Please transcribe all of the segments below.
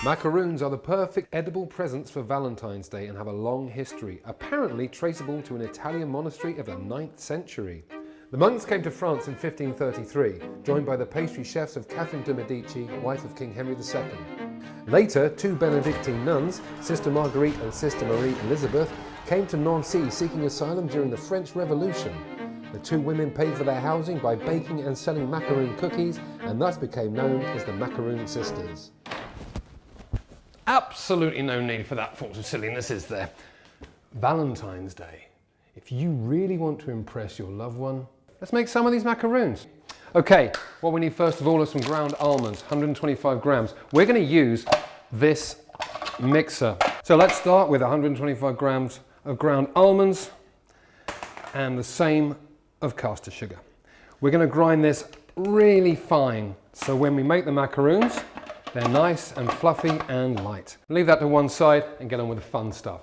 Macaroons are the perfect edible presents for Valentine's Day and have a long history, apparently traceable to an Italian monastery of the 9th century. The monks came to France in 1533, joined by the pastry chefs of Catherine de' Medici, wife of King Henry II. Later, two Benedictine nuns, Sister Marguerite and Sister Marie Elizabeth, came to Nancy seeking asylum during the French Revolution. The two women paid for their housing by baking and selling macaroon cookies and thus became known as the Macaroon Sisters. Absolutely no need for that sort of silliness, is there? Valentine's Day. If you really want to impress your loved one, let's make some of these macaroons. Okay, what we need first of all are some ground almonds, 125 grams. We're going to use this mixer. So let's start with 125 grams of ground almonds and the same of caster sugar. We're going to grind this really fine so when we make the macaroons, they're nice and fluffy and light. Leave that to one side and get on with the fun stuff.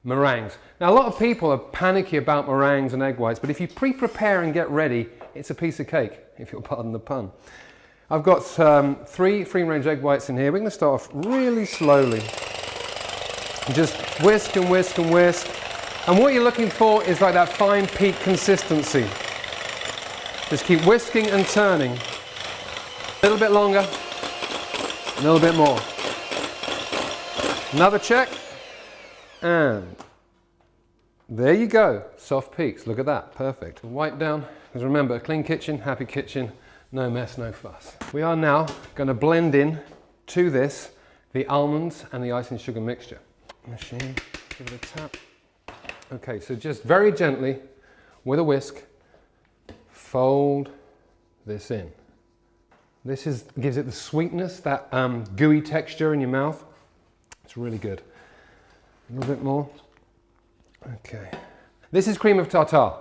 Meringues. Now a lot of people are panicky about meringues and egg whites, but if you pre-prepare and get ready, it's a piece of cake, if you'll pardon the pun. I've got three free-range egg whites in here. We're going to start off really slowly. Just whisk and whisk and whisk. And what you're looking for is like that fine peak consistency. Just keep whisking and turning. A little bit longer. A little bit more. Another check. And there you go. Soft peaks. Look at that. Perfect. Wipe down. Because remember, a clean kitchen, happy kitchen, no mess, no fuss. We are now going to blend in to this the almonds and the ice and sugar mixture. Machine. Give it a tap. Okay, so just very gently with a whisk, fold this in. This gives it the sweetness, that gooey texture in your mouth. It's really good. A little bit more. Okay. This is cream of tartar.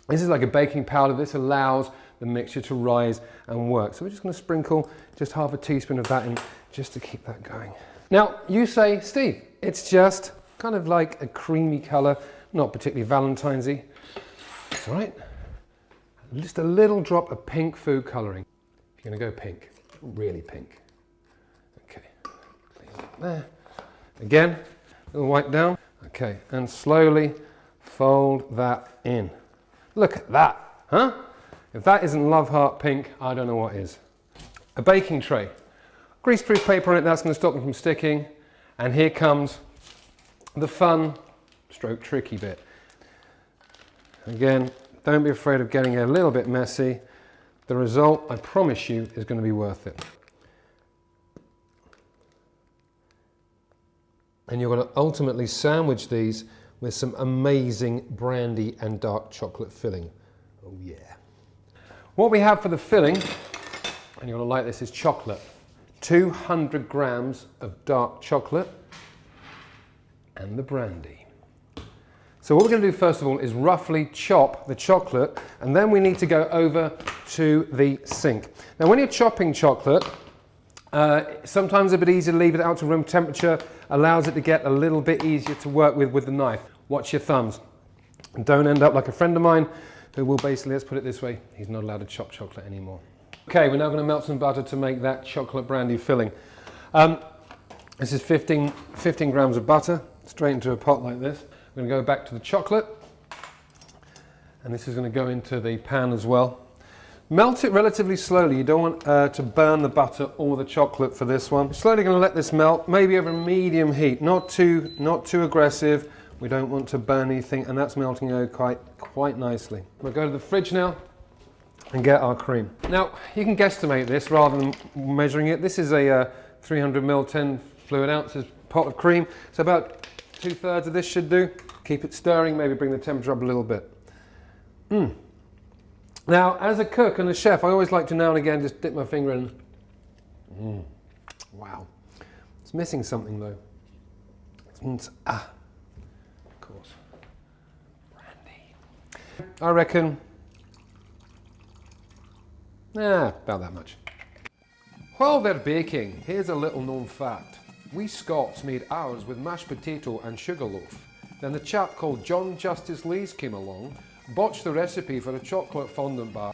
This is like a baking powder. This allows the mixture to rise and work. So we're just going to sprinkle just half a teaspoon of that in just to keep that going. Now, you say, Steve, it's just kind of like a creamy colour, not particularly Valentine's-y. It's all right. Just a little drop of pink food colouring. You're going to go pink, really pink. Okay, clean that there. Again, a little wipe down. Okay, and slowly fold that in. Look at that, huh? If that isn't love heart pink, I don't know what is. A baking tray. Greaseproof paper on it, that's going to stop them from sticking. And here comes the fun, stroke tricky bit. Again, don't be afraid of getting a little bit messy. The result, I promise you, is going to be worth it. And you're going to ultimately sandwich these with some amazing brandy and dark chocolate filling. Oh yeah. What we have for the filling, and you're going to like this, is chocolate. 200 grams of dark chocolate and the brandy. So what we're going to do first of all is roughly chop the chocolate, and then we need to go over to the sink. Now when you're chopping chocolate, sometimes a bit easier to leave it out to room temperature, allows it to get a little bit easier to work with the knife. Watch your thumbs. And don't end up like a friend of mine who will basically, let's put it this way, he's not allowed to chop chocolate anymore. Okay, we're now going to melt some butter to make that chocolate brandy filling. This is 15 grams of butter, straight into a pot like this. We're going to go back to the chocolate, and this is going to go into the pan as well. Melt it relatively slowly. You don't want to burn the butter or the chocolate for this one. Slowly going to let this melt, maybe over medium heat, not too aggressive. We don't want to burn anything, and that's melting quite nicely. We'll go to the fridge now and get our cream. Now, you can guesstimate this rather than measuring it. This is a 300 ml, 10 fluid ounces pot of cream, so about 2/3 of this should do. Keep it stirring, maybe bring the temperature up a little bit. Now, as a cook and a chef, I always like to now and again just dip my finger in. Wow. It's missing something though. Of course. Brandy. I reckon, about that much. While they're baking, here's a little known fact. We Scots made ours with mashed potato and sugarloaf. Then the chap called John Justice Lees came along, botched the recipe for a chocolate fondant bar.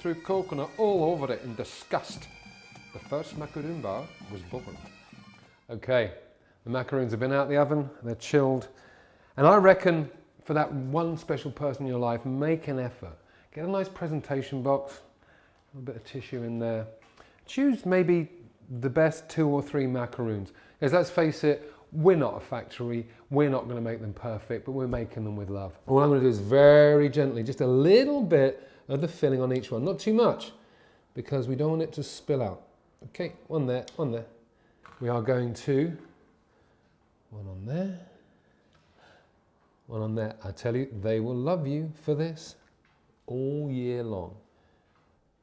threw coconut all over it in disgust. The first macaroon bar was born. Okay, the macaroons have been out of the oven, they're chilled. And I reckon for that one special person in your life, make an effort. Get a nice presentation box, a bit of tissue in there. Choose maybe the best 2 or 3 macaroons. Because let's face it, we're not a factory, we're not going to make them perfect, but we're making them with love. All I'm going to do is very gently, just a little bit of the filling on each one, not too much, because we don't want it to spill out. Okay, one there, one there. We are going to, one on there, one on there. I tell you, they will love you for this all year long.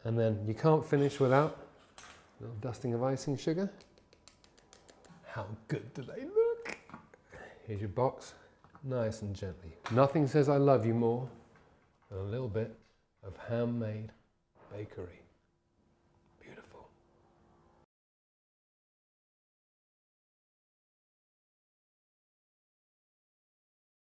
And then you can't finish without a little dusting of icing sugar. How good do they look? Here's your box, nice and gently. Nothing says I love you more than a little bit of handmade bakery.